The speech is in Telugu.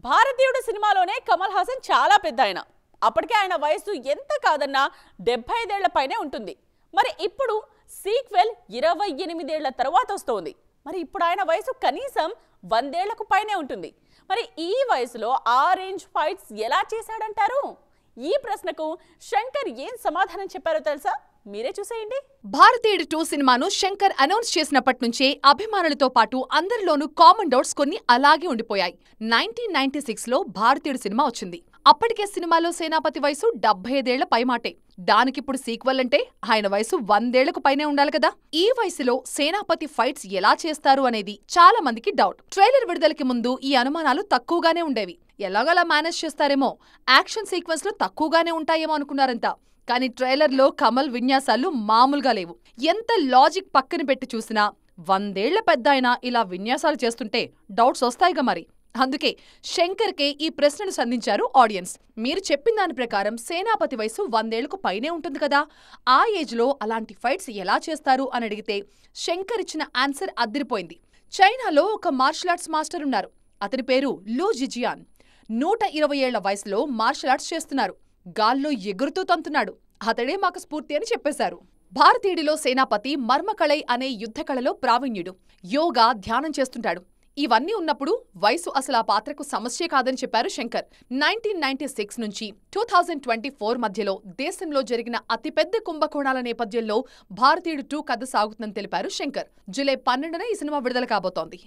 భారతీయుడు సినిమాలోనే కమల్ హాసన్ చాలా పెద్ద ఆయన. అప్పటికే ఆయన వయసు ఎంత కాదన్నా 75 ఏళ్ల పైనే ఉంటుంది. మరి ఇప్పుడు సీక్వెల్ 28 ఏళ్ల తర్వాత వస్తోంది. మరి ఇప్పుడు ఆయన వయసు కనీసం 100 ఏళ్లకు పైనే ఉంటుంది. మరి ఈ వయసులో ఆ రేంజ్ ఫైట్స్ ఎలా చేశాడంటారు? ఈ ప్రశ్నకు శంకర్ ఏం సమాధానం చెప్పారో తెలుసా? మీరే చూసేయండి. భారతీయుడు 2 సినిమాను శంకర్ అనౌన్స్ చేసినప్పటి నుంచే అభిమానులతో పాటు అందరిలోనూ కామన్ డౌట్స్ కొన్ని అలాగే ఉండిపోయాయి. 1996లో భారతీయుడు సినిమా వచ్చింది. అప్పటికే సినిమాలో సేనాపతి వయసు 75 ఏళ్ల పైమాటే. దానికిప్పుడు సీక్వెల్ అంటే ఆయన వయసు 100 ఏళ్లకు పైనే ఉండాలి కదా. ఈ వయసులో సేనాపతి ఫైట్స్ ఎలా చేస్తారు అనేది చాలా మందికి డౌట్. ట్రైలర్ విడుదలకి ముందు ఈ అనుమానాలు తక్కువగానే ఉండేవి. ఎలాగలా మేనేజ్ చేస్తారేమో, యాక్షన్ సీక్వెన్స్లు తక్కువగానే ఉంటాయేమో అనుకున్నారంతా. కానీ ట్రైలర్లో కమల్ విన్యాసాలు మామూలుగా లేవు. ఎంత లాజిక్ పక్కన పెట్టి చూసినా 100 ఏళ్ల పెద్దాయన ఇలా విన్యాసాలు చేస్తుంటే డౌట్స్ వస్తాయిగా మరి. అందుకే శంకర్కే ఈ ప్రశ్నను సంధించారు ఆడియన్స్. మీరు చెప్పిన దాని ప్రకారం సేనాపతి వయసు 100 ఏళ్లకు పైనే ఉంటుంది కదా, ఆ ఏజ్లో అలాంటి ఫైట్స్ ఎలా చేస్తారు అని అడిగితే శంకర్ ఇచ్చిన ఆన్సర్ అదిరిపోయింది. చైనాలో ఒక మార్షల్ ఆర్ట్స్ మాస్టర్ ఉన్నారు. అతని పేరు లూ జిజియాన్. 120 ఏళ్ల వయసులో మార్షల్ ఆర్ట్స్ చేస్తున్నారు. గాల్లో ఎగురుతూ తంతున్నాడు. అతడే మాకు స్ఫూర్తి అని చెప్పేశారు. భారతీయుడిలో సేనాపతి మర్మకళై అనే యుద్ధకళలో ప్రావీణ్యుడు. యోగా, ధ్యానం చేస్తుంటాడు. ఇవన్నీ ఉన్నప్పుడు వయసు అసలు ఆ పాత్రకు సమస్యే కాదని చెప్పారు శంకర్. 1996 నుంచి 2024 మధ్యలో దేశంలో జరిగిన అతిపెద్ద కుంభకోణాల నేపథ్యంలో భారతీయుడు 2 కథ సాగుతుందని తెలిపారు శంకర్. జూలై 12న ఈ సినిమా విడుదల కాబోతోంది.